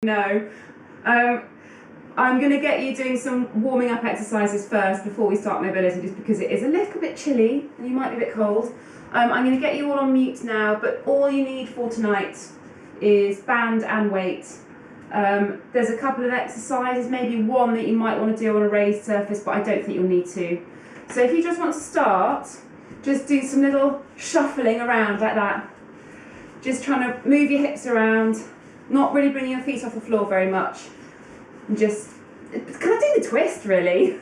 No. I'm going to get you doing some warming up exercises first before we start mobility, just because it is a little bit chilly and you might be a bit cold. I'm going to get you all on mute now, but all you need for tonight is band and weight. There's a couple of exercises, maybe one that you might want to do on a raised surface, but I don't think you'll need to. So if you just want to start, just do some little shuffling around like that. Just trying to move your hips around, not really bringing your feet off the floor very much. And just kind of do the twist, really.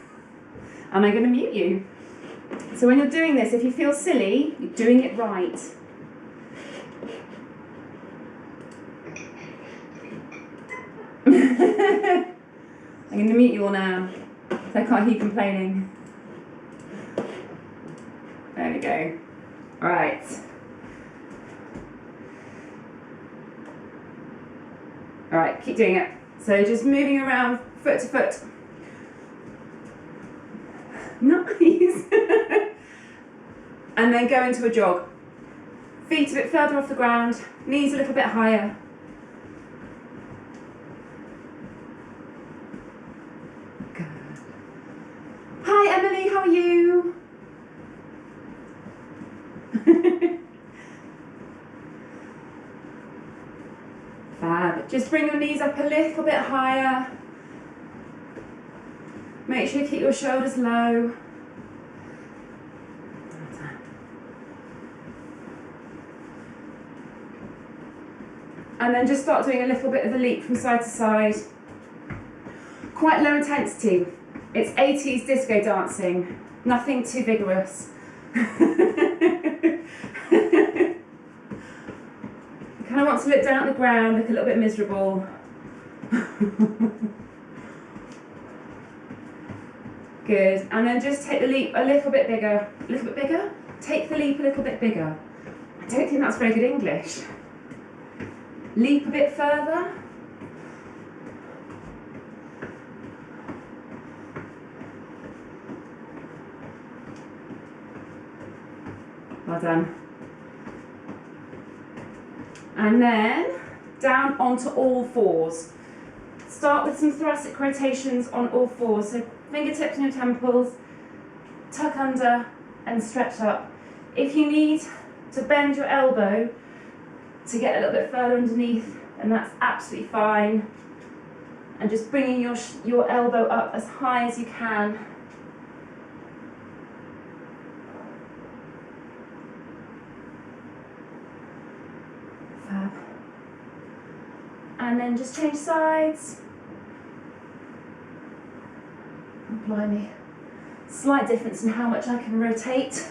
And I'm going to mute you. So when you're doing this, if you feel silly, you're doing it right. I'm going to mute you all now, so I can't hear you complaining. There we go. All right. All right, keep doing it. So just moving around foot to foot. Nice. And then go into a jog. Feet a bit further off the ground, knees a little bit higher. Good. Hi Emily, how are you? Fab. Just bring your knees up a little bit higher. Make sure you keep your shoulders low. And then just start doing a little bit of a leap from side to side. Quite low intensity. It's 80s disco dancing. Nothing too vigorous. Kind of want to look down at the ground, look a little bit miserable. Good, and then just take the leap a little bit bigger. A little bit bigger? Take the leap a little bit bigger. I don't think that's very good English. Leap a bit further. Well done. And then down onto all fours. Start with some thoracic rotations on all fours. So fingertips on your temples, tuck under and stretch up. If you need to bend your elbow to get a little bit further underneath, and that's absolutely fine. And just bringing your elbow up as high as you can. Fab. And then just change sides. Oh, blimey. Slight difference in how much I can rotate.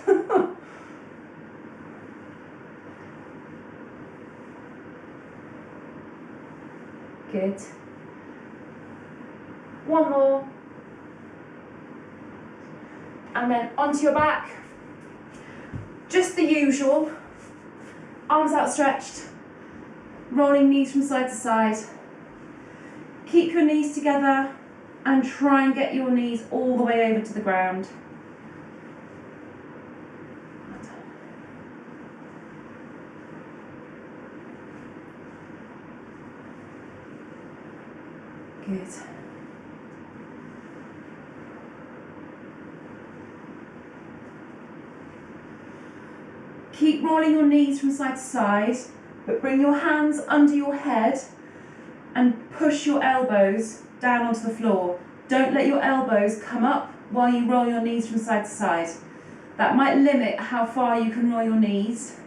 Good. One more. And then onto your back. Just the usual. Arms outstretched. Rolling knees from side to side. Keep your knees together and try and get your knees all the way over to the ground. Good. Keep rolling your knees from side to side, but bring your hands under your head and push your elbows down onto the floor. Don't let your elbows come up while you roll your knees from side to side. That might limit how far you can roll your knees,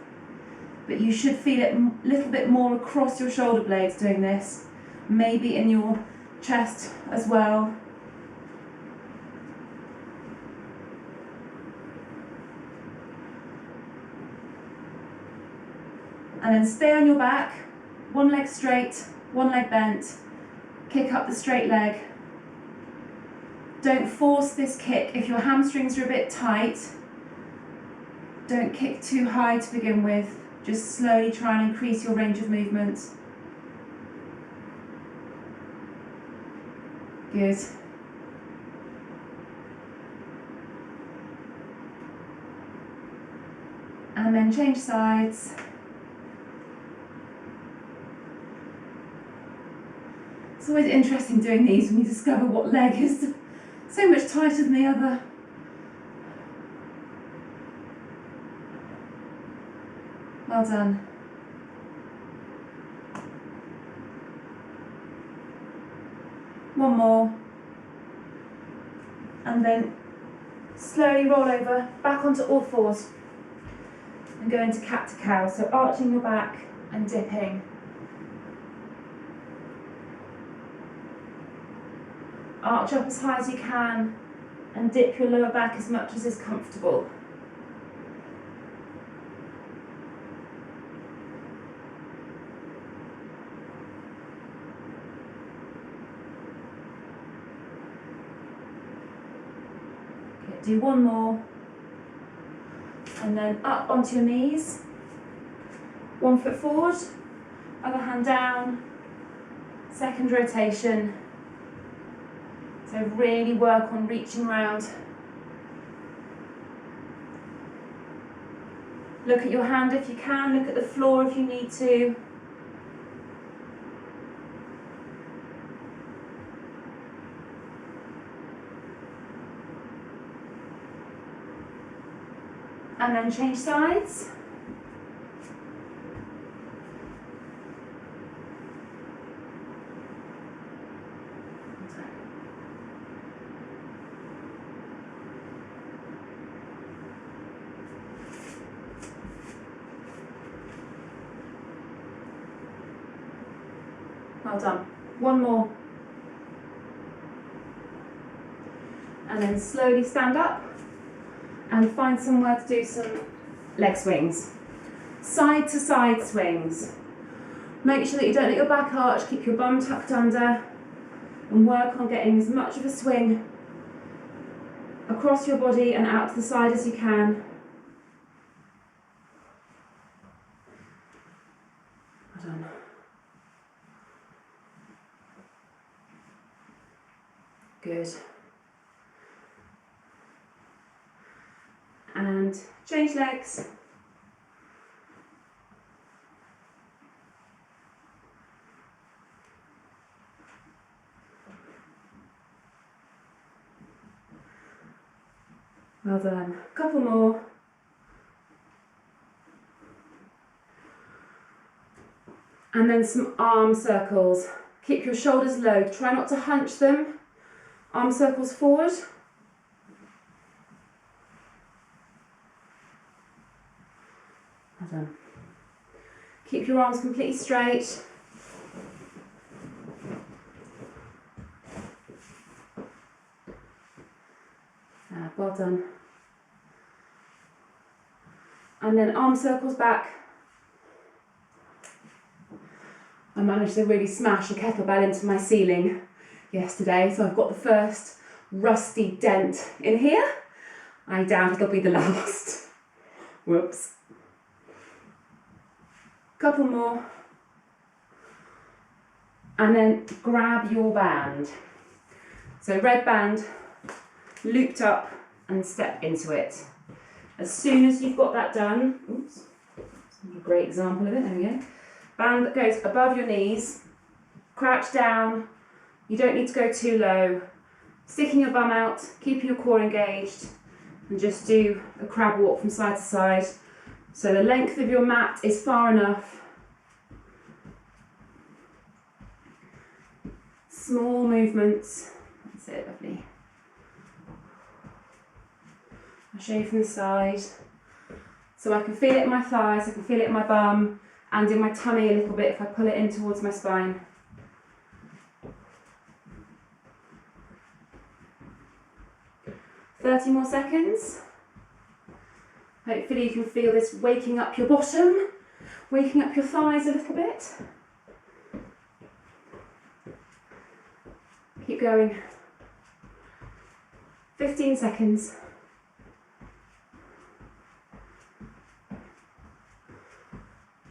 but you should feel it a little bit more across your shoulder blades doing this, maybe in your chest as well. And then stay on your back, one leg straight, one leg bent, kick up the straight leg. Don't force this kick. If your hamstrings are a bit tight, don't kick too high to begin with. Just slowly try and increase your range of movement. Good. And then change sides. It's always interesting doing these when you discover what leg is so much tighter than the other. Well done. One more. And then slowly roll over, back onto all fours. And go into cat to cow. So arching your back and dipping. Arch up as high as you can and dip your lower back as much as is comfortable. Okay, do one more. And then up onto your knees. 1 foot forward, other hand down, second rotation. So really work on reaching round. Look at your hand if you can, look at the floor if you need to. And then change sides. Well done. One more. And then slowly stand up and find somewhere to do some leg swings. Side to side swings. Make sure that you don't let your back arch, keep your bum tucked under and work on getting as much of a swing across your body and out to the side as you can. Well done. Good. And change legs. Well done. A couple more. And then some arm circles. Keep your shoulders low. Try not to hunch them. Arm circles forward. Well done. Keep your arms completely straight. Well done. And then arm circles back. I managed to really smash a kettlebell into my ceiling yesterday, so I've got the first rusty dent in here. I doubt it'll be the last. Whoops. Couple more. And then grab your band. So red band, looped up and step into it. As soon as you've got that done, oops, that's not a great example of it, there we go. Band that goes above your knees, crouch down, you don't need to go too low. Sticking your bum out, keeping your core engaged, and just do a crab walk from side to side. So the length of your mat is far enough. Small movements, that's it, lovely. I'll show you from the side. So I can feel it in my thighs, I can feel it in my bum, and in my tummy a little bit if I pull it in towards my spine. .30 more seconds. Hopefully you can feel this waking up your bottom, waking up your thighs a little bit. Keep going. 15 seconds.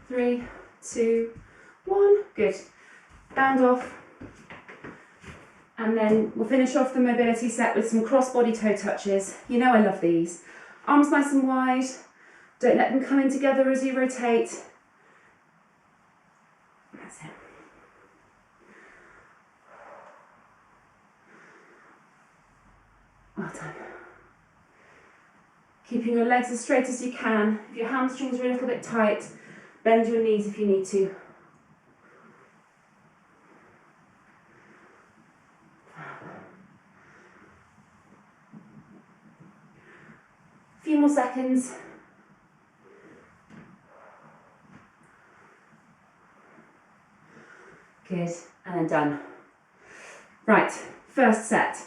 3, 2, 1. Good. Band off. And then we'll finish off the mobility set with some cross-body toe touches. You know I love these. Arms nice and wide. Don't let them come in together as you rotate. That's it. Well done. Keeping your legs as straight as you can. If your hamstrings are a little bit tight, bend your knees if you need to. A few more seconds. Good, and then done. Right, first set.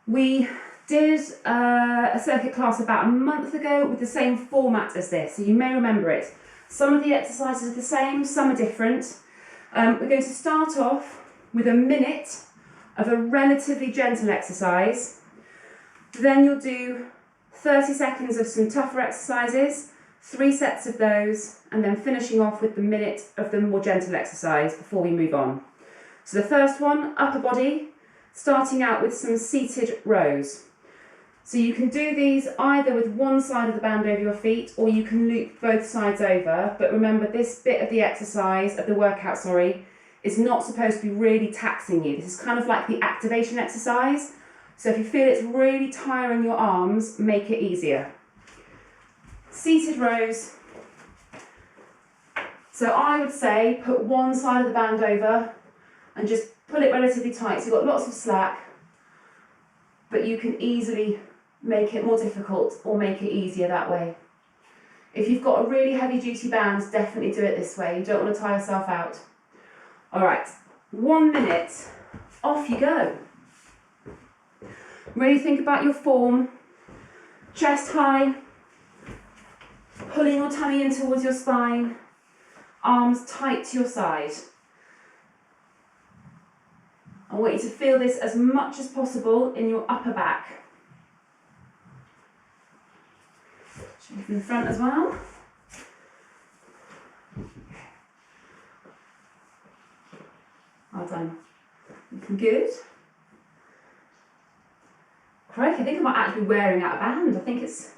We did a circuit class about a month ago with the same format as this, so you may remember it. Some of the exercises are the same, some are different. We're going to start off with a minute of a relatively gentle exercise. Then you'll do 30 seconds of some tougher exercises, 3 sets of those, and then finishing off with the minute of the more gentle exercise before we move on. So the first one, upper body, starting out with some seated rows. So you can do these either with one side of the band over your feet, or you can loop both sides over. But remember, this bit of the exercise, of the workout, is not supposed to be really taxing you. This is kind of like the activation exercise. So if you feel it's really tiring your arms, make it easier. Seated rows. So I would say put one side of the band over and just pull it relatively tight. So you've got lots of slack, but you can easily make it more difficult or make it easier that way. If you've got a really heavy duty band, definitely do it this way. You don't want to tire yourself out. All right, 1 minute, off you go. Really think about your form, chest high, pulling your tummy in towards your spine, arms tight to your side. I want you to feel this as much as possible in your upper back. From the front as well. Well done. Looking good. Crikey, I think I might actually be wearing out a band. I think it's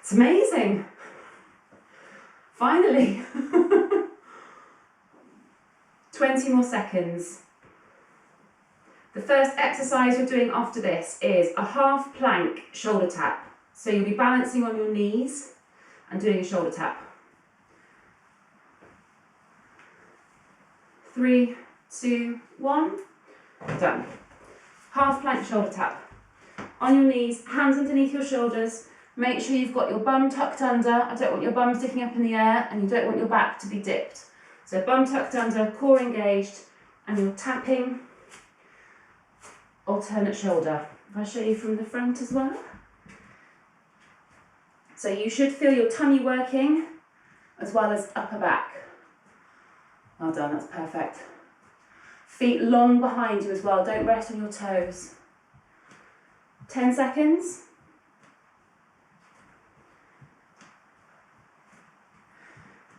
amazing. Finally. 20 more seconds. The first exercise you're doing after this is a half plank shoulder tap. So you'll be balancing on your knees and doing a shoulder tap. 3, 2, 1, done. Half plank shoulder tap. On your knees, hands underneath your shoulders. Make sure you've got your bum tucked under. I don't want your bum sticking up in the air, and you don't want your back to be dipped. So bum tucked under, core engaged, and you're tapping alternate shoulder. If I show you from the front as well. So you should feel your tummy working as well as upper back. Well done, that's perfect. Feet long behind you as well, don't rest on your toes. 10 seconds.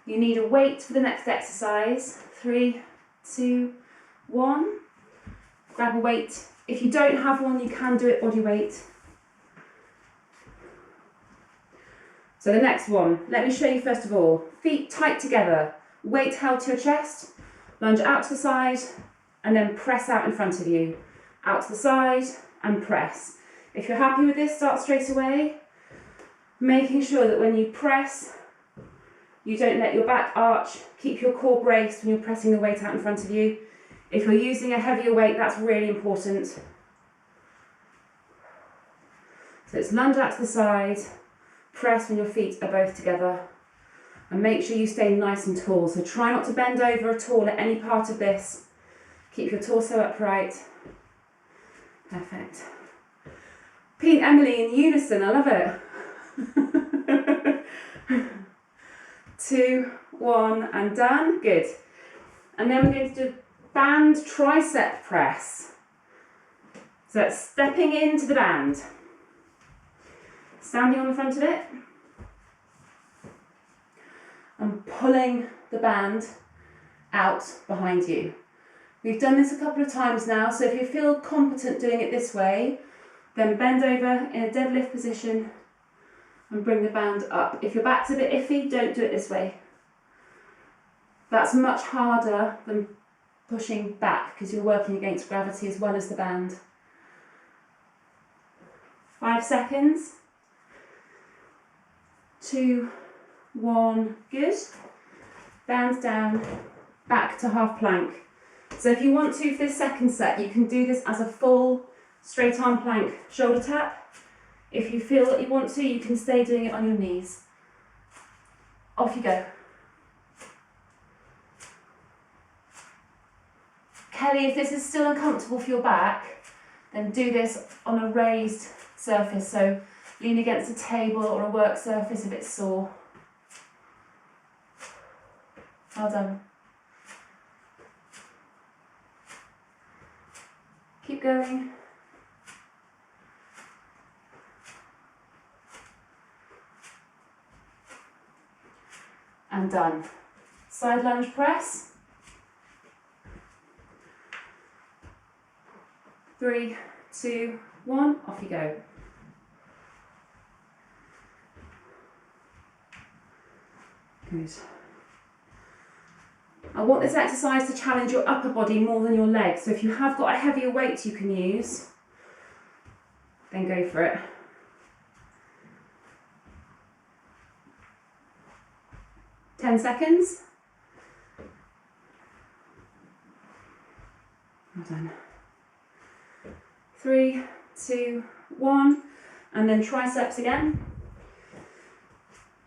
You need a weight for the next exercise. 3, 2, 1. Grab a weight. If you don't have one, you can do it body weight. So the next one, let me show you first of all. Feet tight together, weight held to your chest, lunge out to the side, and then press out in front of you. Out to the side and press. If you're happy with this, start straight away. Making sure that when you press, you don't let your back arch. Keep your core braced when you're pressing the weight out in front of you. If you're using a heavier weight, that's really important. So it's lunge out to the side, press when your feet are both together, and make sure you stay nice and tall. So try not to bend over at all at any part of this. Keep your torso upright. Perfect. Pete and Emily in unison, I love it. 2, 1, and done. Good. And then we're going to do band tricep press. So that's stepping into the band. Standing on the front of it. And pulling the band out behind you. We've done this a couple of times now, so if you feel competent doing it this way, then bend over in a deadlift position and bring the band up. If your back's a bit iffy, don't do it this way. That's much harder than pushing back because you're working against gravity as well as the band. 5 seconds. 2, 1, good. Bend down, back to half plank. So if you want to for this second set, you can do this as a full straight arm plank shoulder tap. If you feel that you want to, you can stay doing it on your knees. Off you go. Kelly, if this is still uncomfortable for your back, then do this on a raised surface. So lean against a table or a work surface if it's sore. Well done. Keep going. And done. Side lunge press. 3, 2, 1, off you go. Good. I want this exercise to challenge your upper body more than your legs. So if you have got a heavier weight you can use, then go for it. Ten seconds. Well done. 3, 2, 1, and then triceps again.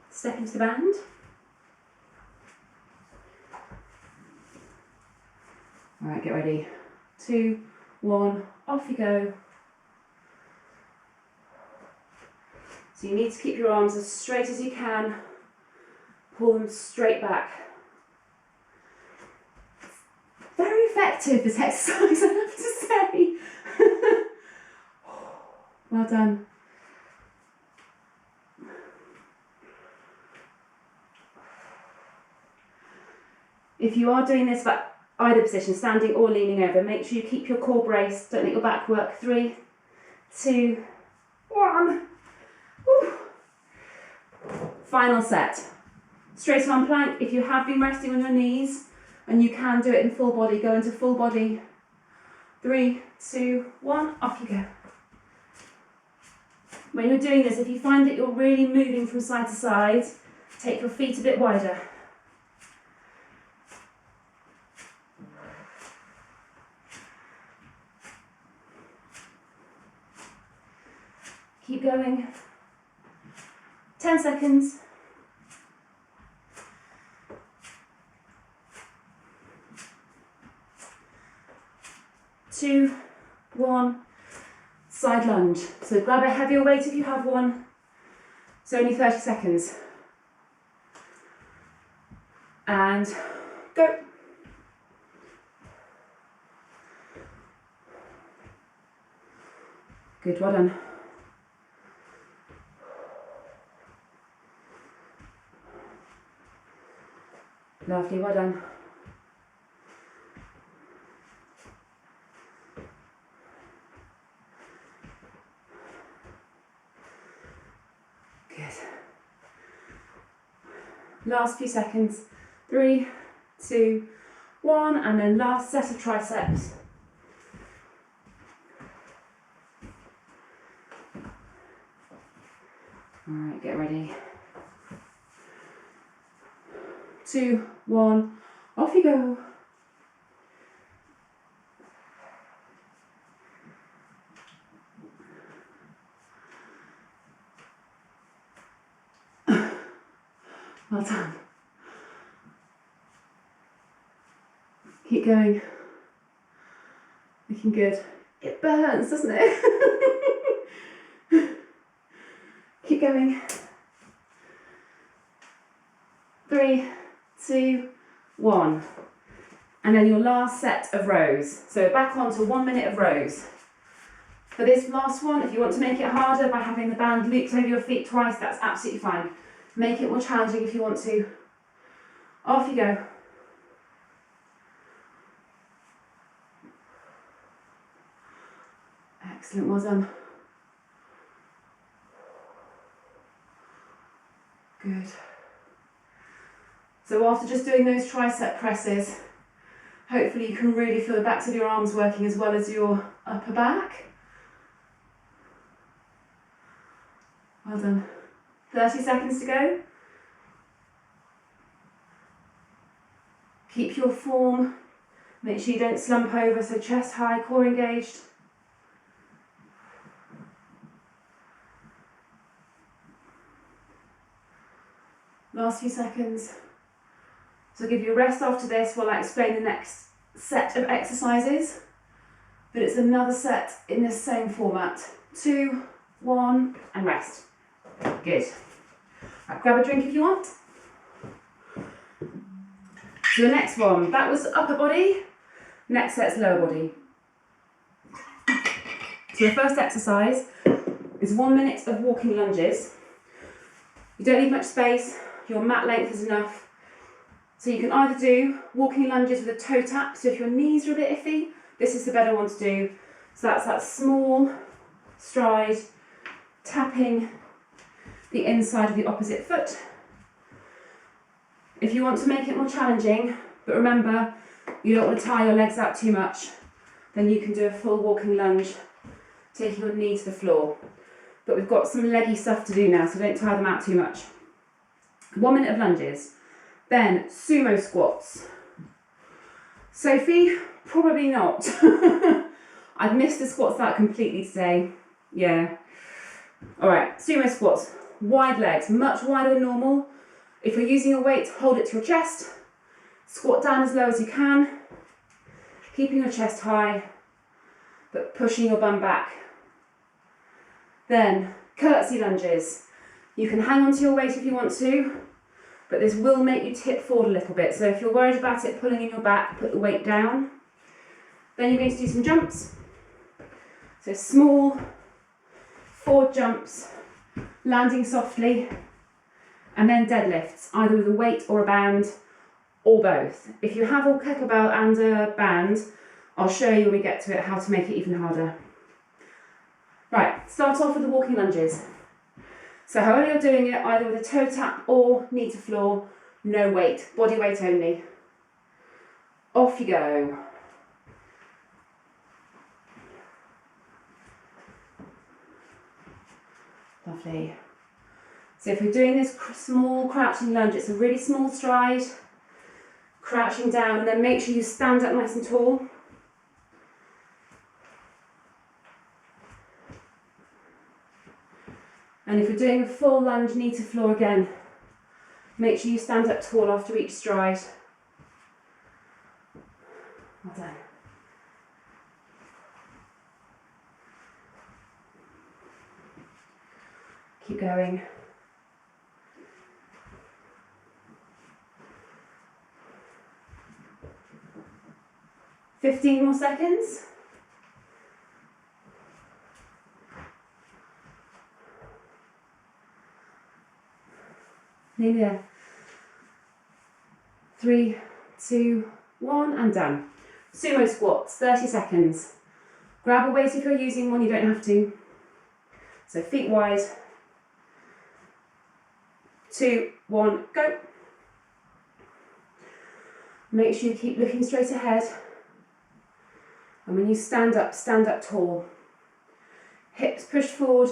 Step into the band. All right, get ready. 2, 1, off you go. So you need to keep your arms as straight as you can. Pull them straight back. Very effective, this exercise, I have to say. Well done. If you are doing this for either position, standing or leaning over, make sure you keep your core braced. Don't let your back work. 3, 2, 1. Woo. Final set. Straight arm plank. If you have been resting on your knees and you can do it in full body, go into full body. 3, 2, 1, off you go. When you're doing this, if you find that you're really moving from side to side, take your feet a bit wider. Keep going. 10 seconds. 2, 1. Side lunge. So grab a heavier weight if you have one. It's only 30 seconds. And go. Good, well done. Lovely, well done. Good. Last few seconds. 3, 2, 1, and then last set of triceps. All right, get ready. 2, 1, off you go. Well done. Keep going. Looking good. It burns, doesn't it? Keep going. 3, 2, 1. And then your last set of rows. So back on to 1 minute of rows. For this last one, if you want to make it harder by having the band looped over your feet twice, that's absolutely fine. Make it more challenging if you want to. Off you go. Excellent, well done. Good. So after just doing those tricep presses, hopefully you can really feel the backs of your arms working as well as your upper back. Well done. 30 seconds to go. Keep your form. Make sure you don't slump over, so chest high, core engaged. Last few seconds. So I'll give you a rest after this while I explain the next set of exercises. But it's another set in this same format. 2, 1, and rest. Good. Right, grab a drink if you want. So the next one, that was upper body. Next set's lower body. So the first exercise is 1 minute of walking lunges. You don't need much space. Your mat length is enough. So you can either do walking lunges with a toe tap. So if your knees are a bit iffy, this is the better one to do. So that's that small stride, tapping the inside of the opposite foot. If you want to make it more challenging, but remember, you don't want to tie your legs out too much, then you can do a full walking lunge, taking your knee to the floor. But we've got some leggy stuff to do now, so don't tie them out too much. 1 minute of lunges. Then sumo squats. Sophie, probably not. I've missed the squats out completely today. Yeah. All right, sumo squats. Wide legs, much wider than normal. If you're using a weight, hold it to your chest. Squat down as low as you can, keeping your chest high, but pushing your bum back. Then, curtsy lunges. You can hang on to your weight if you want to, but this will make you tip forward a little bit. So if you're worried about it pulling in your back, put the weight down. Then you're going to do some jumps. So small forward jumps, landing softly, and then deadlifts, either with a weight or a band, or both. If you have a kettlebell and a band, I'll show you when we get to it how to make it even harder. Right, start off with the walking lunges. So however you're doing it, either with a toe tap or knee to floor, no weight, body weight only. Off you go. Lovely. So if we're doing this small crouching lunge, it's a really small stride, crouching down, and then make sure you stand up nice and tall. And if you're doing a full lunge, knee to floor again, make sure you stand up tall after each stride. Well done. Keep going. "15 more seconds. Nearly there. 3, 2, 1, and done. Sumo squats, 30 seconds. Grab a weight if you're using one, you don't have to. So feet wide. 2, 1, go. Make sure you keep looking straight ahead. And when you stand up tall. Hips pushed forward,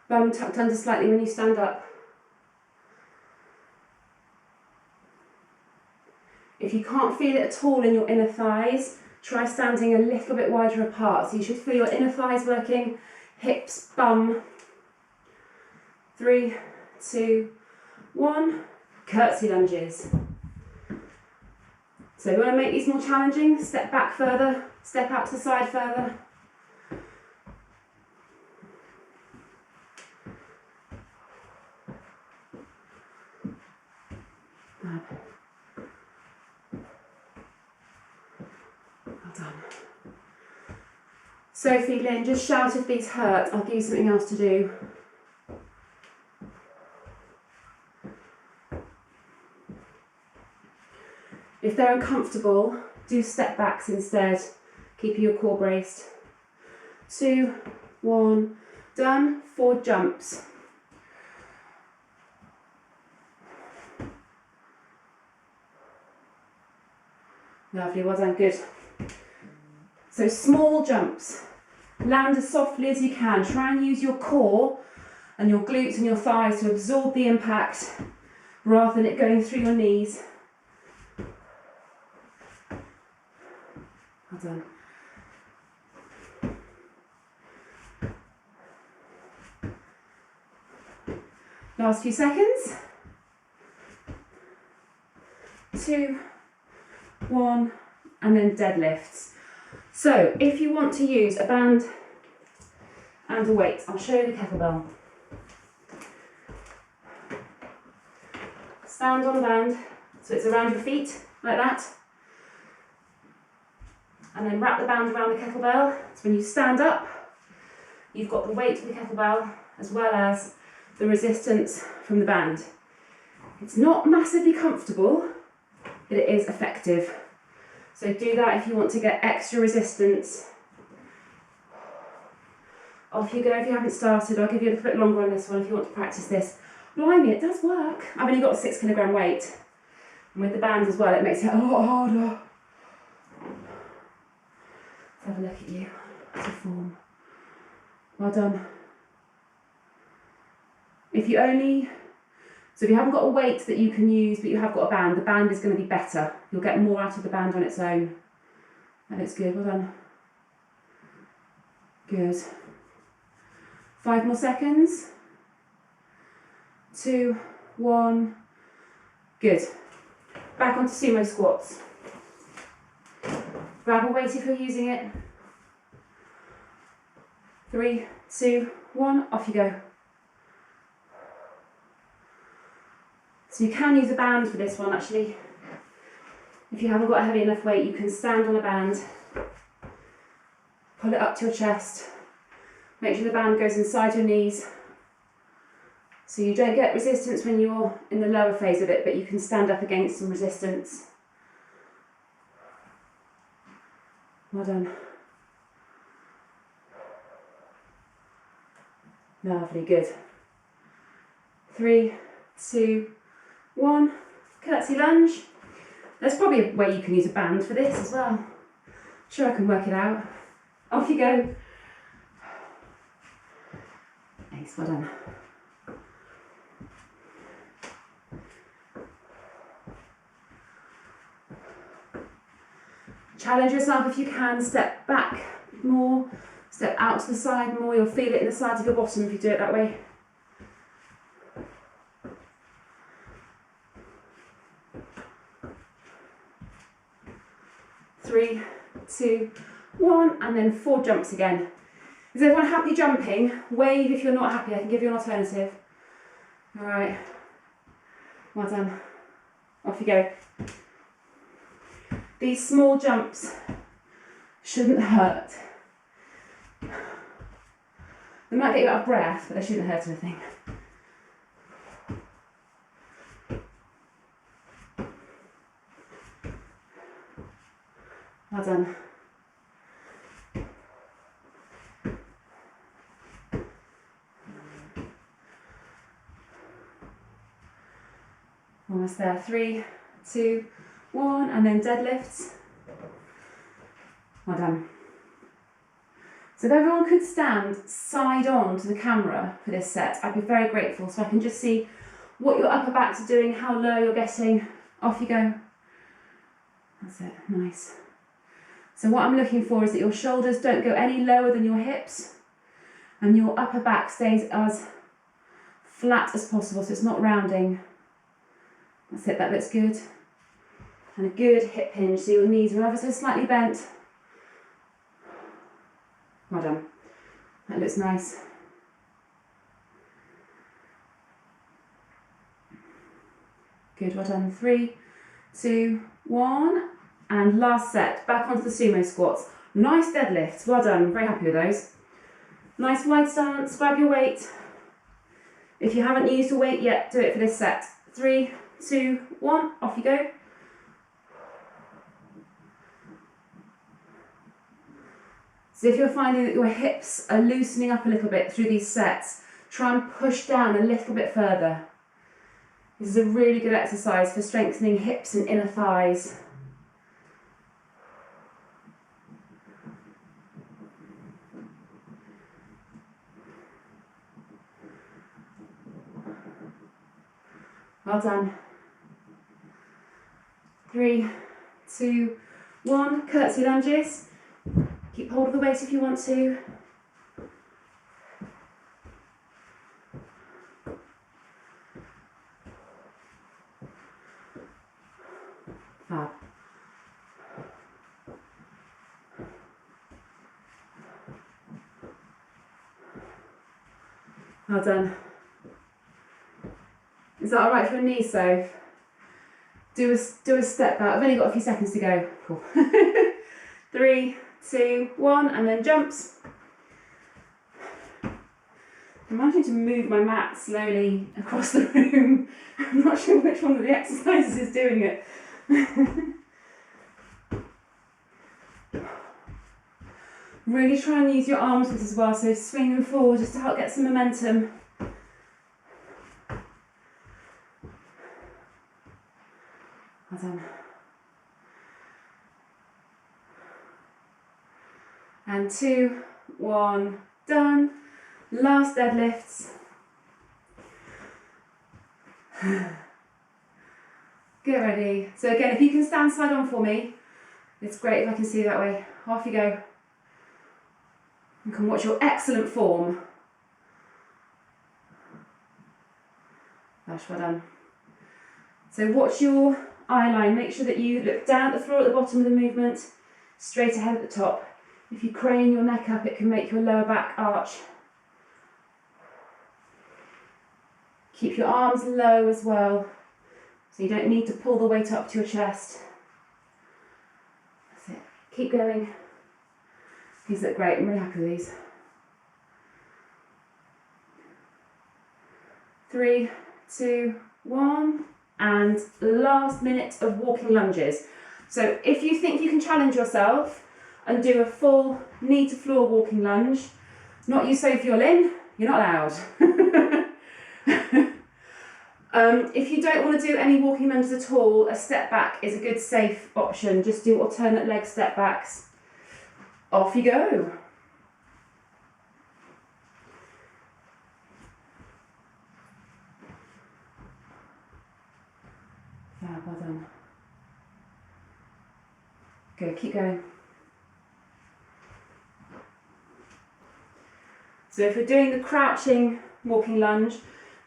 bum tucked under slightly when you stand up. If you can't feel it at all in your inner thighs, try standing a little bit wider apart. So you should feel your inner thighs working, hips, bum. 3, 2, 1, curtsy lunges. So if you want to make these more challenging, step back further, step out to the side further. Well done. Sophie, Lynn, just shout if these hurt. I'll give you something else to do. If they're uncomfortable, do step backs instead, keeping your core braced. 2, 1, done. 4 jumps. Lovely, well done, good. So small jumps. Land as softly as you can. Try and use your core and your glutes and your thighs to absorb the impact rather than it going through your knees. Well done. Last few seconds. 2, 1, and then deadlifts. So if you want to use a band and a weight, I'll show you the kettlebell. Stand on the band, so it's around your feet, like that. And then wrap the band around the kettlebell. So when you stand up, you've got the weight of the kettlebell as well as the resistance from the band. It's not massively comfortable, but it is effective. So do that if you want to get extra resistance. Off you go if you haven't started. I'll give you a little bit longer on this one if you want to practice this. Blimey, it does work. I've only got a 6 kilogram weight. And with the band as well, it makes it a lot harder. Let's have a look at you to form. Well done. If you haven't got a weight that you can use, but you have got a band, the band is going to be better. You'll get more out of the band on its own. That looks good, well done. Good. 5 more seconds. 2, 1. Good. Back onto sumo squats. Grab a weight if you're using it. 3, 2, 1, off you go. So you can use a band for this one actually. If you haven't got a heavy enough weight, you can stand on a band, pull it up to your chest, make sure the band goes inside your knees, so you don't get resistance when you're in the lower phase of it, but you can stand up against some resistance. Well done. Lovely, good. 3, 2, 1, curtsy lunge. There's probably a way you can use a band for this as well. Sure, I can work it out. Off you go. Nice, well done. Challenge yourself if you can. Step back more, step out to the side more. You'll feel it in the sides of your bottom if you do it that way. 3, 2, 1, and then 4 jumps again. Is everyone happy jumping? Wave if you're not happy, I can give you an alternative. Alright, well done. Off you go. These small jumps shouldn't hurt. They might get you out of breath, but they shouldn't hurt anything. Well done. Almost there. 3, 2, 1, and then deadlifts. Well done. So if everyone could stand side on to the camera for this set, I'd be very grateful, so I can just see what your upper backs are doing, how low you're getting. Off you go. That's it, nice. So what I'm looking for is that your shoulders don't go any lower than your hips and your upper back stays as flat as possible, so it's not rounding. That's it, that looks good. And a good hip hinge, so your knees are ever so slightly bent. Well done. That looks nice. Good, well done. 3, 2, 1. And last set, back onto the sumo squats. Nice deadlifts, well done, I'm very happy with those. Nice wide stance, grab your weight. If you haven't used a weight yet, do it for this set. 3, 2, 1, off you go. So if you're finding that your hips are loosening up a little bit through these sets, try and push down a little bit further. This is a really good exercise for strengthening hips and inner thighs. Well done. 3, 2, 1. Curtsy lunges. Keep hold of the weight if you want to. Fab. Well done. Is that alright for your knees, so? Do a step out. I've only got a few seconds to go. Cool. 3, 2, 1, and then jumps. I'm managing to move my mat slowly across the room. I'm not sure which one of the exercises is doing it. Really try and use your arms with this as well, so swing them forward just to help get some momentum. Well done. And 2, 1, done. Last deadlifts. Get ready. So again, if you can stand side on for me, it's great if I can see you that way. Off you go. You can watch your excellent form. Gosh, well done. So watch your eye line. Make sure that you look down at the floor at the bottom of the movement, straight ahead at the top. If you crane your neck up, it can make your lower back arch. Keep your arms low as well, so you don't need to pull the weight up to your chest. That's it. Keep going. These look great. I'm really happy with these. 3, 2, 1, and last minute of walking lunges. So if you think you can challenge yourself and do a full knee to floor walking lunge, not you Sophie or Lynn, you're not allowed. If you don't want to do any walking lunges at all, a step back is a good safe option. Just do alternate leg step backs. Off you go. Yeah, well done. Good, keep going. So if we're doing the crouching walking lunge,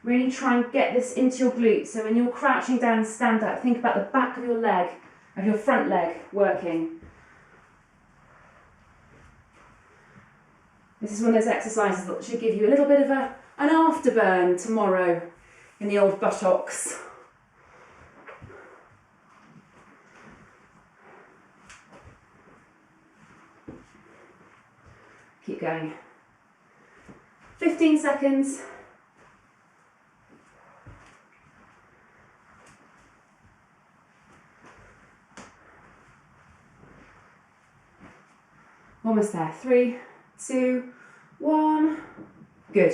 really try and get this into your glutes. So when you're crouching down and stand up, think about the back of your leg, of your front leg working. This is one of those exercises that should give you a little bit of an afterburn tomorrow in the old buttocks. Keep going. 15 seconds. Almost there. 3, 2, 1. Good.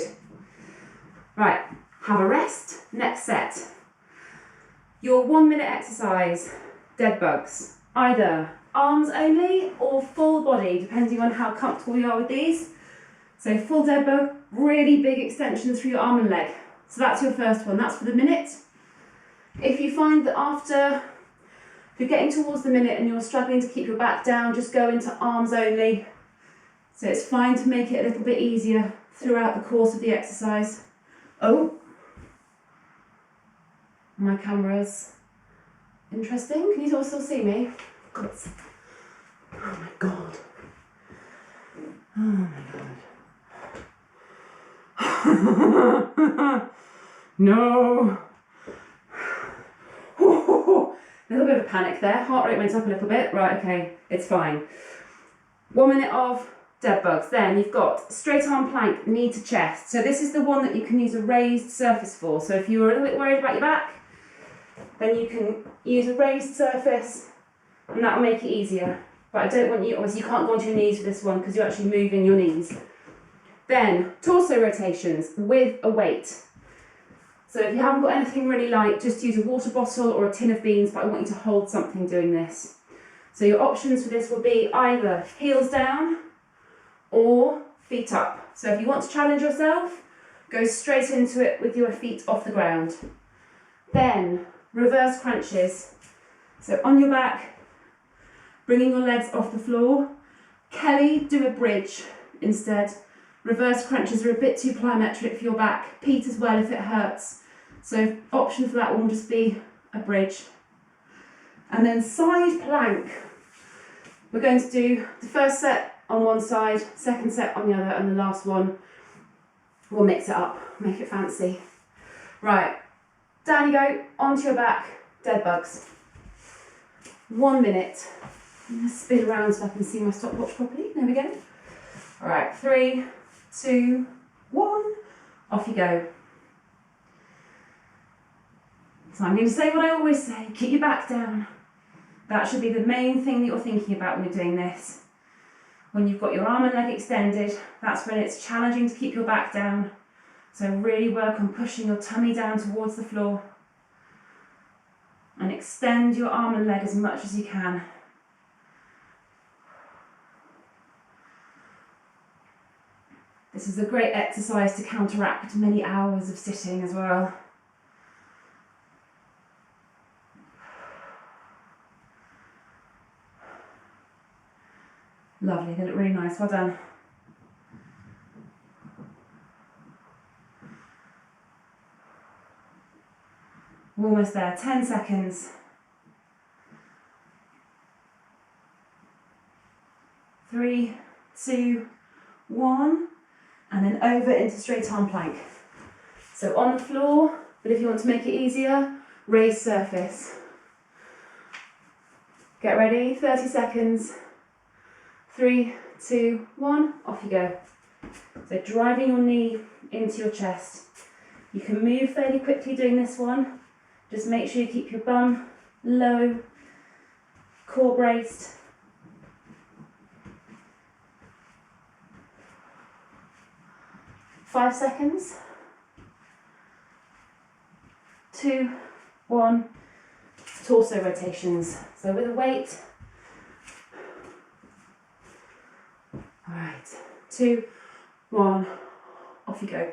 Right, have a rest. Next set. Your 1 minute exercise, dead bugs. Either arms only or full body, depending on how comfortable you are with these. So full dead bug, really big extensions through your arm and leg. So that's your first one, that's for the minute. If you find that if you're getting towards the minute and you're struggling to keep your back down, just go into arms only. So it's fine to make it a little bit easier throughout the course of the exercise. Oh, my camera's interesting. Can you all still see me? God. Oh my God. Oh my God. No. A little bit of a panic there. Heart rate went up a little bit. Right, okay, it's fine. 1 minute of dead bugs. Then you've got straight arm plank, knee to chest. So this is the one that you can use a raised surface for. So if you're a little bit worried about your back, then you can use a raised surface and that'll make it easier. But I don't want you, obviously you can't go onto your knees for this one because you're actually moving your knees. Then torso rotations with a weight. So if you haven't got anything really light, just use a water bottle or a tin of beans, but I want you to hold something doing this. So your options for this will be either heels down or feet up. So if you want to challenge yourself, go straight into it with your feet off the ground. Then reverse crunches. So on your back, bringing your legs off the floor. Kelly, do a bridge instead. Reverse crunches are a bit too plyometric for your back. Pete as well if it hurts. So option for that one will just be a bridge. And then side plank. We're going to do the first set on one side, second set on the other, and the last one we'll mix it up, make it fancy. Right, down you go, onto your back, dead bugs. 1 minute. I'm going to spin around so I can see my stopwatch properly. There we go. All right, 3, 2, 1, off you go. So I'm going to say what I always say, keep your back down. That should be the main thing that you're thinking about when you're doing this. When you've got your arm and leg extended, that's when it's challenging to keep your back down. So really work on pushing your tummy down towards the floor. And extend your arm and leg as much as you can. This is a great exercise to counteract many hours of sitting as well. Lovely, they look really nice, well done. We're almost there, 10 seconds. 3, 2, 1, and then over into straight arm plank. So on the floor, but if you want to make it easier, raise surface. Get ready, 30 seconds. 3, 2, 1, off you go. So driving your knee into your chest. You can move fairly quickly doing this one. Just make sure you keep your bum low, core braced. Five seconds. 2, 1. Torso rotations. So with a weight. All right, 2, 1, off you go.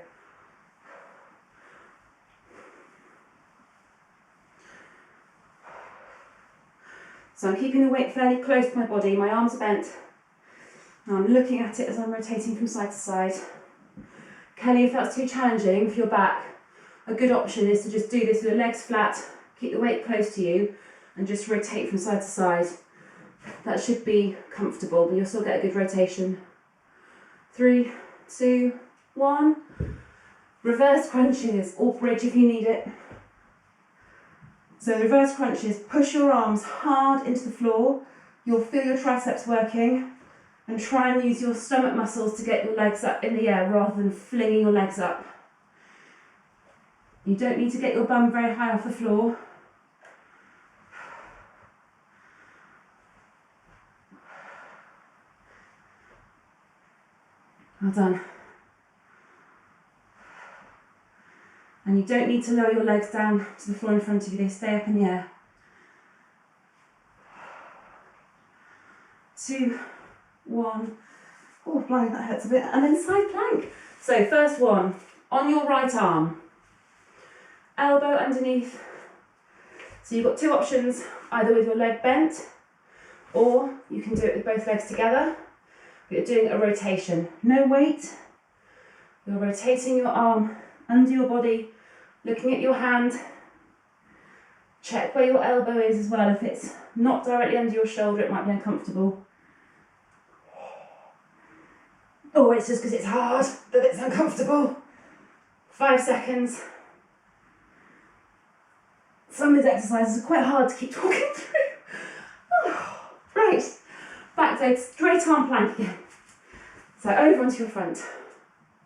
So I'm keeping the weight fairly close to my body, my arms are bent. And I'm looking at it as I'm rotating from side to side. Kelly, if that's too challenging for your back, a good option is to just do this with your legs flat, keep the weight close to you, and just rotate from side to side. That should be comfortable, but you'll still get a good rotation. 3, 2, 1. Reverse crunches, or bridge if you need it. So the reverse crunches, push your arms hard into the floor. You'll feel your triceps working, and try and use your stomach muscles to get your legs up in the air rather than flinging your legs up. You don't need to get your bum very high off the floor. Well done. And you don't need to lower your legs down to the floor in front of you, they stay up in the air. 2, 1. Oh, blimey, that hurts a bit. And then side plank. So first one, on your right arm. Elbow underneath. So you've got two options, either with your leg bent, or you can do it with both legs together. But you're doing a rotation. No weight. You're rotating your arm under your body, looking at your hand. Check where your elbow is as well. If it's not directly under your shoulder, it might be uncomfortable. Oh, it's just because it's hard that it's uncomfortable. 5 seconds. Some of these exercises are quite hard to keep talking through. Oh, right, back to straight arm plank again. So over onto your front.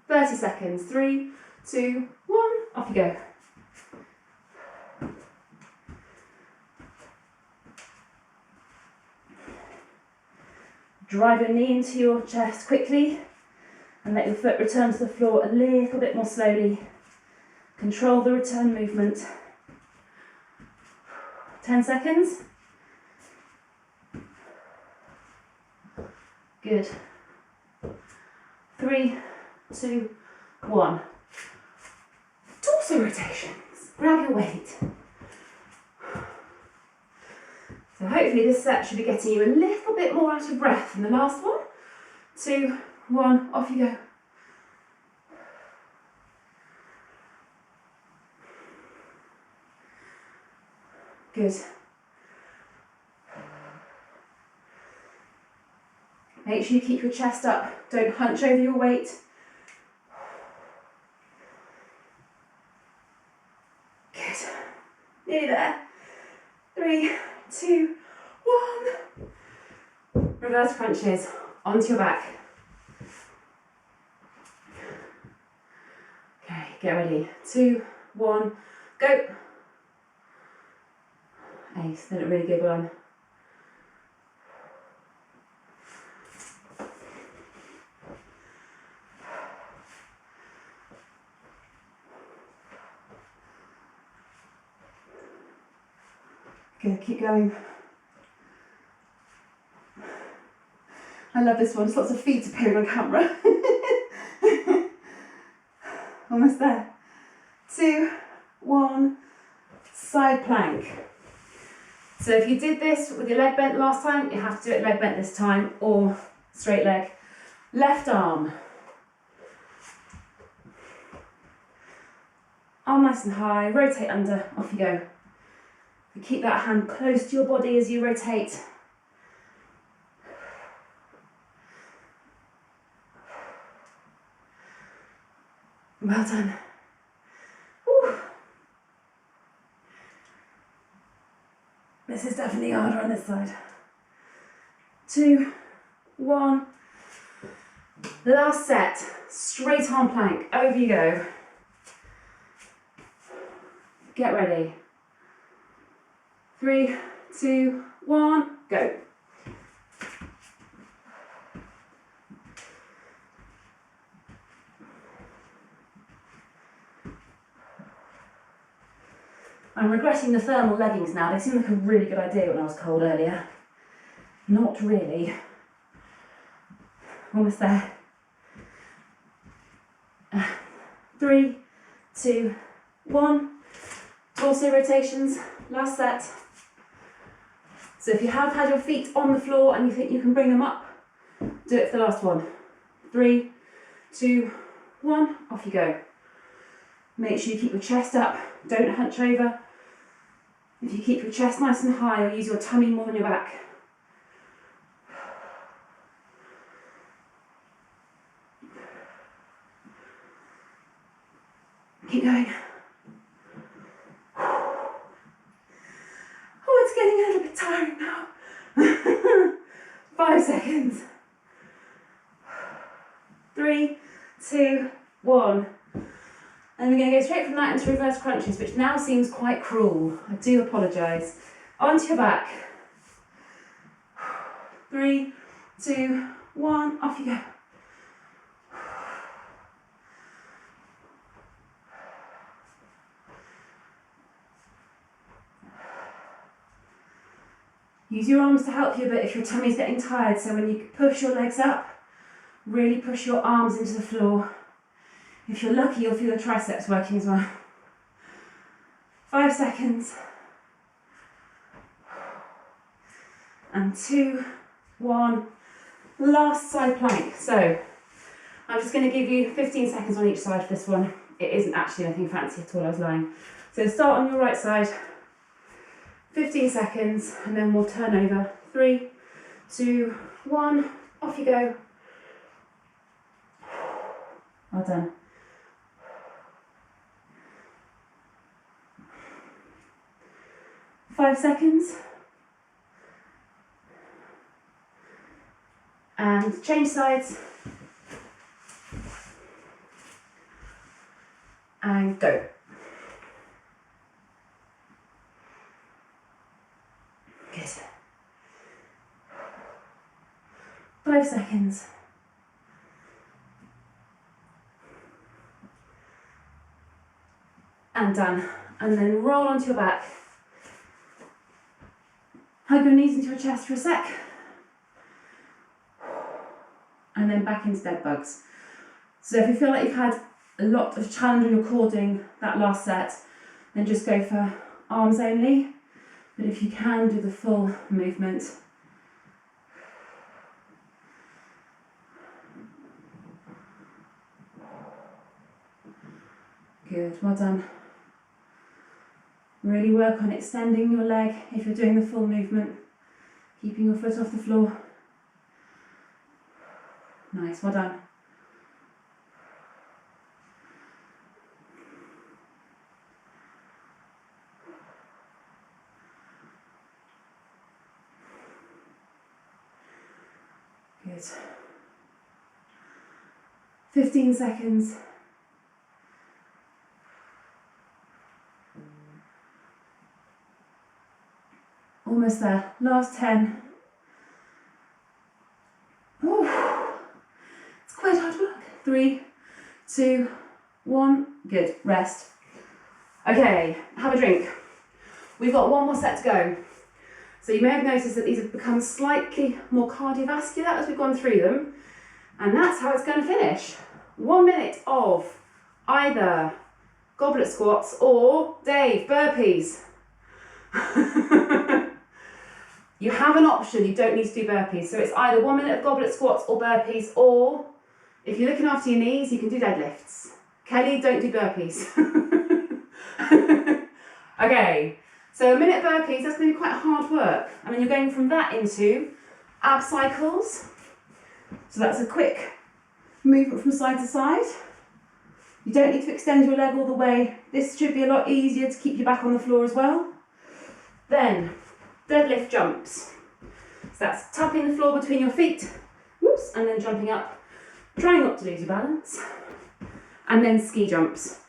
30 seconds. 3, 2, 1, off you go. Drive your knee into your chest quickly and let your foot return to the floor a little bit more slowly. Control the return movement. 10 seconds. Good. 3, 2, 1. Torso rotations. Grab your weight. So hopefully this set should be getting you a little bit more out of breath than the last one. 2, 1, off you go. Good. Make sure you keep your chest up. Don't hunch over your weight. Good. Nearly there. 3, 2, 1. Reverse crunches onto your back. Okay, get ready. 2, 1, go. Ace, they look really good on. Good, keep going. I love this one, there's lots of feet appearing on camera. Almost there. 2, 1, side plank. So if you did this with your leg bent last time, you have to do it leg bent this time, or straight leg. Left arm. Arm nice and high, rotate under, off you go. Keep that hand close to your body as you rotate. Well done. Woo. This is definitely harder on this side. 2, 1. Last set. Straight arm plank. Over you go. Get ready. 3, 2, 1, go. I'm regretting the thermal leggings now. They seemed like a really good idea when I was cold earlier. Not really. Almost there. 3, 2, 1. Torso rotations. Last set. So if you have had your feet on the floor and you think you can bring them up, do it for the last one. 3, 2, 1, off you go. Make sure you keep your chest up, don't hunch over. If you keep your chest nice and high, you'll use your tummy more than your back. Keep going. Oh, it's getting a little bit tiring now. 5 seconds. 3, 2, 1. And we're going to go straight from that into reverse crunches, which now seems quite cruel. I do apologise. Onto your back. 3, 2, 1, off you go. Use your arms to help you a bit if your tummy's getting tired, so when you push your legs up, really push your arms into the floor. If you're lucky, you'll feel the triceps working as well. 5 seconds. And 2, 1. Last side plank. So I'm just going to give you 15 seconds on each side for this one. It isn't actually anything fancy at all, I was lying. So start on your right side. 15 seconds, and then we'll turn over. 3, 2, 1, off you go. Well done. Five seconds. And change sides. And go. Good. 5 seconds. And done. And then roll onto your back. Hug your knees into your chest for a sec. And then back into dead bugs. So if you feel like you've had a lot of challenge on your core doing that last set, then just go for arms only. But if you can do the full movement, good, well done. Really work on extending your leg if you're doing the full movement, keeping your foot off the floor. Nice, well done. Good. 15 seconds. Almost there. Last 10. Oh, it's quite hard work. 3, 2, 1. Good. Rest. Okay, have a drink. We've got one more set to go. So you may have noticed that these have become slightly more cardiovascular as we've gone through them. And that's how it's going to finish. 1 minute of either goblet squats or, Dave, burpees. You have an option, you don't need to do burpees. So it's either 1 minute of goblet squats or burpees, or if you're looking after your knees, you can do deadlifts. Kelly, don't do burpees. Okay, so a minute burpees, that's going to be quite hard work. I mean, you're going from that into ab cycles. So that's a quick movement from side to side. You don't need to extend your leg all the way. This should be a lot easier to keep your back on the floor as well. Then, deadlift jumps. So that's tapping the floor between your feet, whoops, and then jumping up, trying not to lose your balance. And then ski jumps.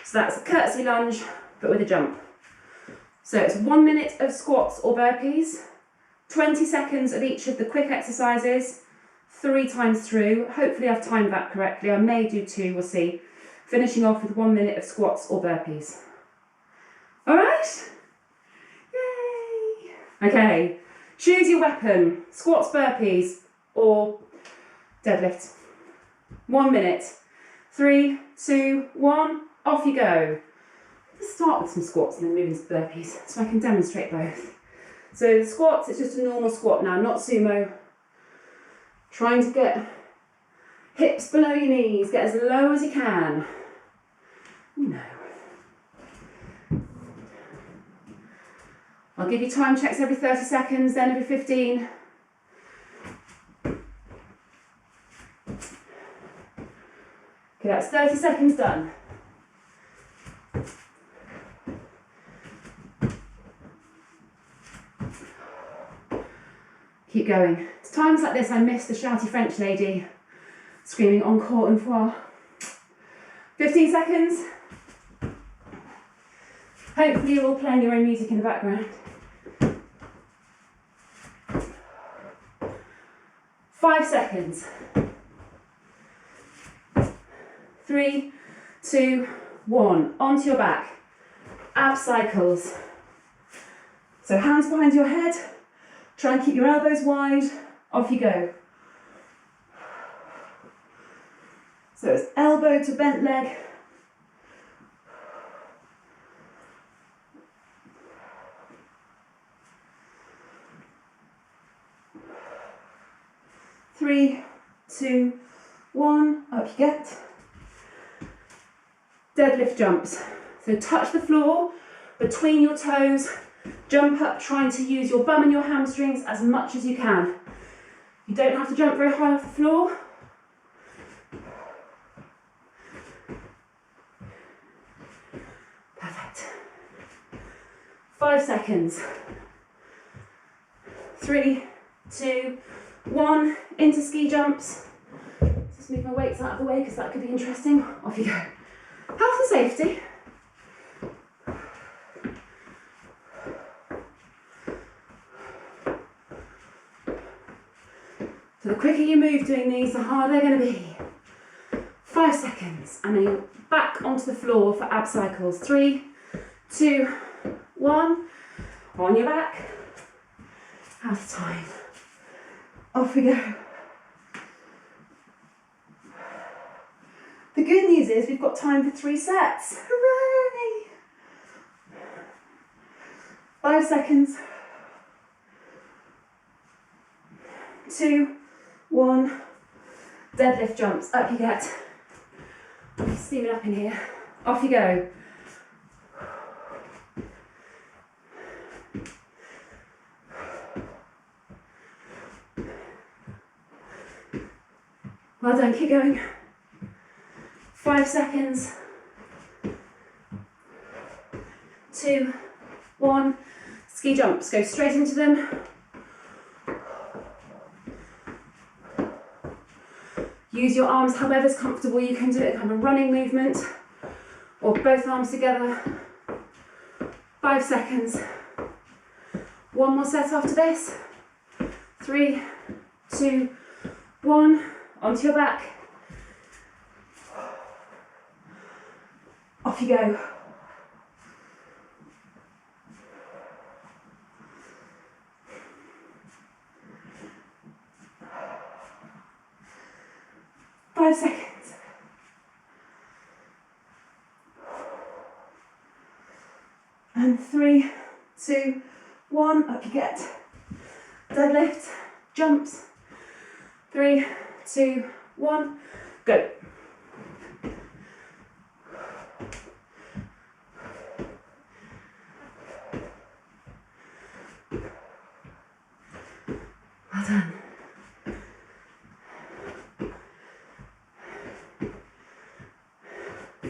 So that's a curtsy lunge, but with a jump. So it's 1 minute of squats or burpees, 20 seconds of each of the quick exercises, 3 times through. Hopefully I've timed that correctly. I may do 2, we'll see. Finishing off with 1 minute of squats or burpees. All right? Yay! Okay, choose your weapon, squats, burpees, or deadlift. 1 minute. 3, 2, 1, off you go. Let's start with some squats and then move into burpees so I can demonstrate both. So the squats, it's just a normal squat now, not sumo. Trying to get hips below your knees, get as low as you can. No. I'll give you time checks every 30 seconds, then every 15. Okay, that's 30 seconds done. Keep going. It's times like this I miss the shouty French lady screaming encore une fois. 15 seconds. Hopefully you're all playing your own music in the background. 5 seconds. 3, 2, 1. Onto your back. Ab cycles. So hands behind your head. Try and keep your elbows wide. Off you go. So it's elbow to bent leg. Three, 2, 1, up you get. Deadlift jumps. So touch the floor between your toes. Jump up, trying to use your bum and your hamstrings as much as you can. You don't have to jump very high off the floor. Perfect. 5 seconds. 3, 2, 1. Into ski jumps. Just move my weights out of the way because that could be interesting. Off you go. Health and safety. So the quicker you move doing these, the harder they're going to be. 5 seconds, and then you're back onto the floor for ab cycles. 3, 2, 1. On your back. Out of time. Off we go. The good news is we've got time for 3 sets. Hooray! 5 seconds. 2, 1. Deadlift jumps. Up you get. Steaming up in here. Off you go. Well done, keep going. 5 seconds. 2, 1. Ski jumps, go straight into them. Use your arms however's comfortable. You can do it kind of a running movement or both arms together. 5 seconds. 1 more set after this. 3, 2, 1. Onto your back. Off you go. Five seconds. And 3, 2, 1. Up you get. Deadlift, jumps. 3, 2, 1. Go. Well done.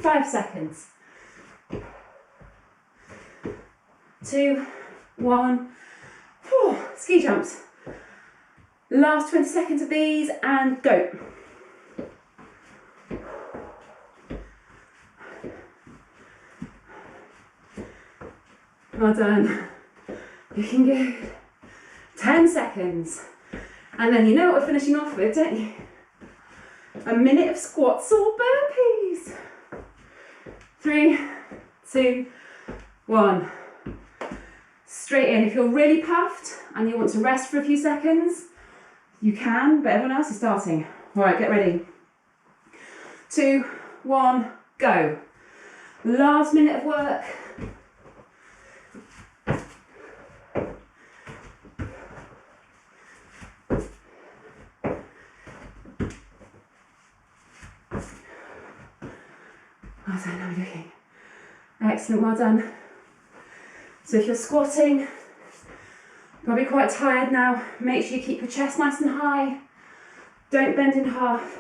Five seconds. 2, 1. Ski jumps. Last 20 seconds of these and go. Well done. Looking good. 10 seconds. And then you know what we're finishing off with, don't you? A minute of squats or burpees. 3, 2, 1. Straight in. If you're really puffed and you want to rest for a few seconds, you can, but everyone else is starting. All right, get ready. 2, 1, go. Last minute of work. Well done, how are we looking? Excellent, well done. So if you're squatting, probably quite tired now, make sure you keep your chest nice and high. Don't bend in half.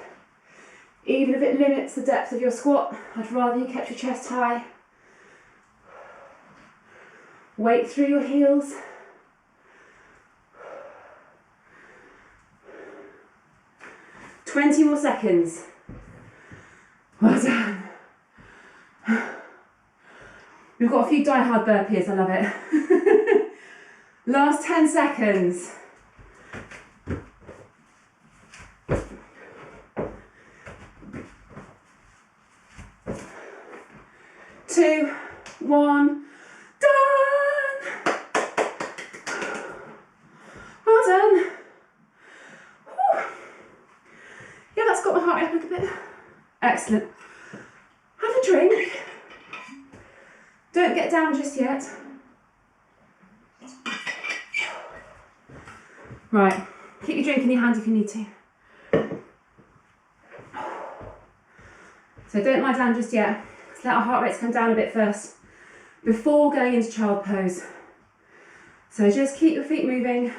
Even if it limits the depth of your squat, I'd rather you kept your chest high. Weight through your heels. "20 more seconds. Well done. We've got a few die-hard burpees, I love it. Last 10 seconds. 2, 1, done! Well done. Whew. Yeah, that's got my heart rate up a bit. Excellent. Have a drink. Don't get down just yet. Right, keep your drink in your hand if you need to. So don't lie down just yet. Let's let our heart rates come down a bit first before going into child pose. So just keep your feet moving.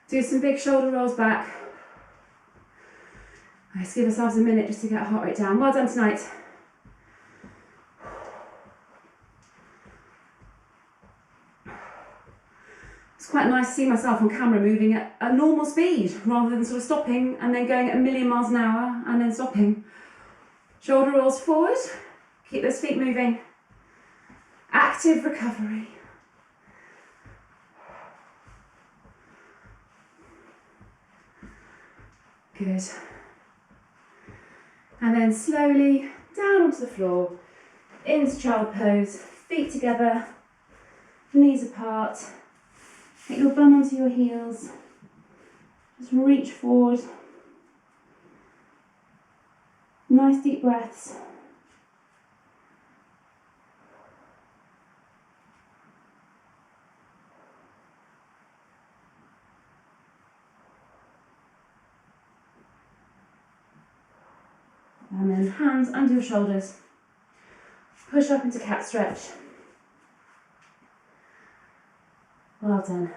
Do some big shoulder rolls back. Let's give ourselves a minute just to get our heart rate down. Well done tonight. It's quite nice to see myself on camera moving at a normal speed rather than sort of stopping and then going at a million miles an hour and then stopping. Shoulder rolls forward, keep those feet moving. Active recovery. Good. And then slowly down onto the floor, into child pose, feet together, knees apart. Get your bum onto your heels. Just reach forward. Nice deep breaths. And then hands under your shoulders. Push up into cat stretch. Well done.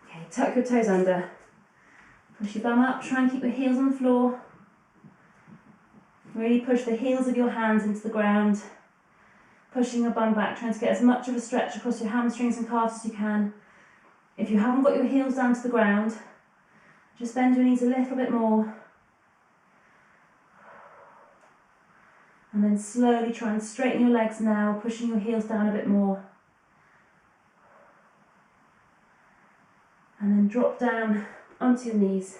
Okay, tuck your toes under. Push your bum up, try and keep your heels on the floor. Really push the heels of your hands into the ground. Pushing your bum back, trying to get as much of a stretch across your hamstrings and calves as you can. If you haven't got your heels down to the ground, just bend your knees a little bit more. And then slowly try and straighten your legs now, pushing your heels down a bit more. And then drop down onto your knees.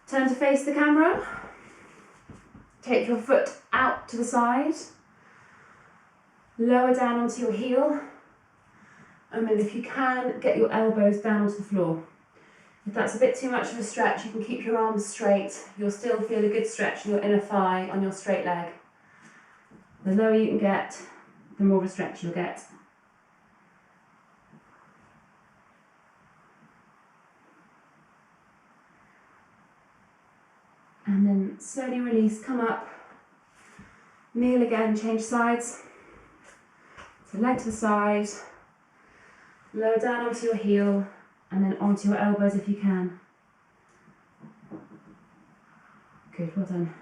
Turn to face the camera. Take your foot out to the side. Lower down onto your heel. And then if you can, get your elbows down onto the floor. If that's a bit too much of a stretch, you can keep your arms straight. You'll still feel a good stretch in your inner thigh on your straight leg. The lower you can get, the more of a stretch you'll get. And then slowly release, come up, kneel again, change sides. So leg to the side, lower down onto your heel, and then onto your elbows if you can. Good, well done.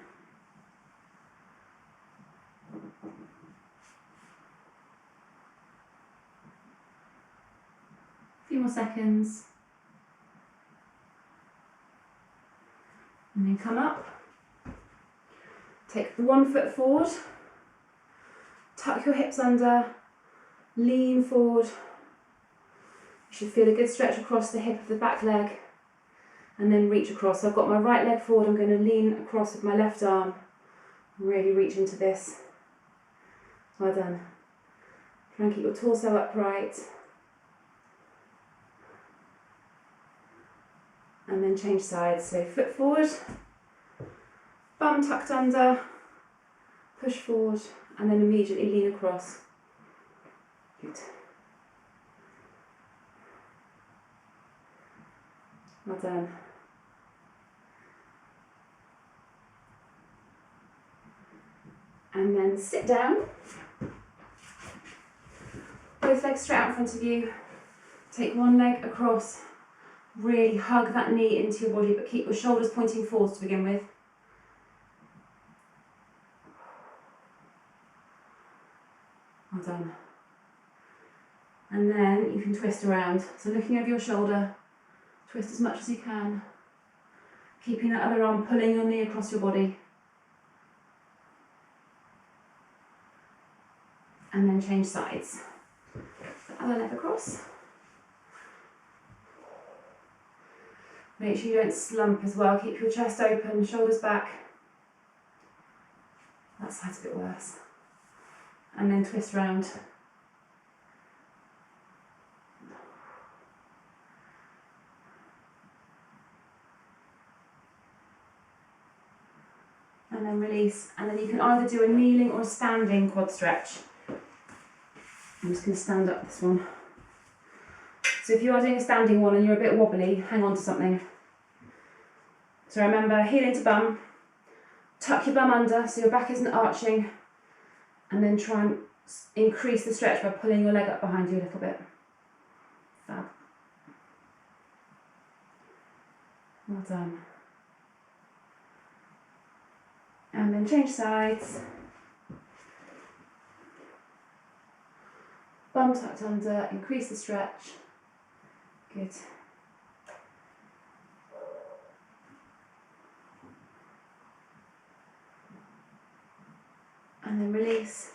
A few more seconds. And then come up. Take the one foot forward. Tuck your hips under. Lean forward. You should feel a good stretch across the hip of the back leg. And then reach across. So I've got my right leg forward. I'm going to lean across with my left arm. Really reach into this. Well done. Try and keep your torso upright. And then change sides. So foot forward, bum tucked under, push forward, and then immediately lean across. Good. Well done. And then sit down. Both legs straight out in front of you. Take one leg across. Really hug that knee into your body, but keep your shoulders pointing forwards to begin with. Well done. And then you can twist around. So looking over your shoulder, twist as much as you can. Keeping that other arm pulling your knee across your body. And then change sides. The other leg across. Make sure you don't slump as well. Keep your chest open, shoulders back. That side's a bit worse. And then twist round. And then release. And then you can either do a kneeling or a standing quad stretch. I'm just going to stand up this one. So if you are doing a standing one and you're a bit wobbly, hang on to something. So remember, heel into bum, tuck your bum under so your back isn't arching, and then try and increase the stretch by pulling your leg up behind you a little bit. Fab. Well done. And then change sides. Bum tucked under, increase the stretch. Good. And then release.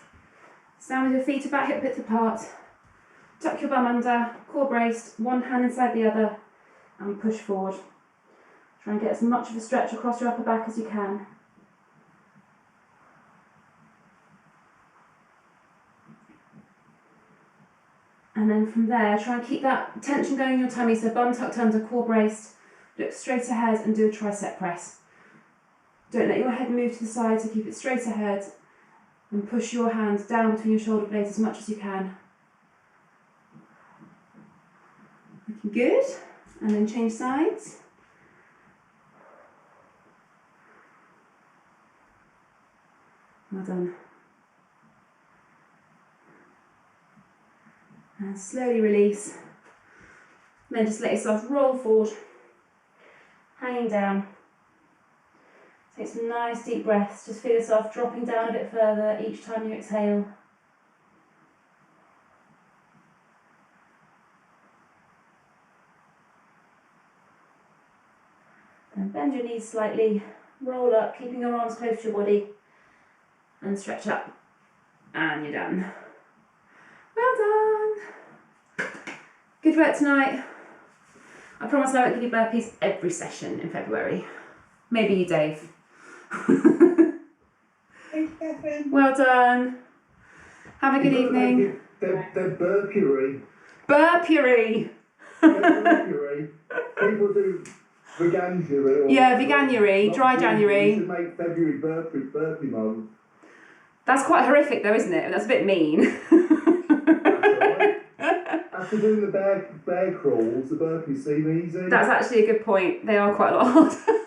Stand with your feet about hip width apart. Tuck your bum under, core braced, one hand inside the other, and push forward. Try and get as much of a stretch across your upper back as you can. And then from there, try and keep that tension going in your tummy, so bum tucked under, core braced, look straight ahead and do a tricep press. Don't let your head move to the side, so keep it straight ahead and push your hands down between your shoulder blades as much as you can. Good. And then change sides. Well done. And slowly release. And then just let yourself roll forward, hanging down. Take some nice deep breaths. Just feel yourself dropping down a bit further each time you exhale. And bend your knees slightly, roll up, keeping your arms close to your body, and stretch up. And you're done. Well done. Good work tonight. I promise I won't give you burpees every session in February. Maybe you, Dave. Thanks, Catherine. Well done. Have a good evening. They're burpery. Burpery. Burpery. People do veganuary. Yeah, veganuary, dry January. You should make February burpee month. That's quite horrific though, isn't it? That's a bit mean. That's alright. After doing the bear crawls, the burpees seem easy. That's actually a good point. They are quite a lot harder.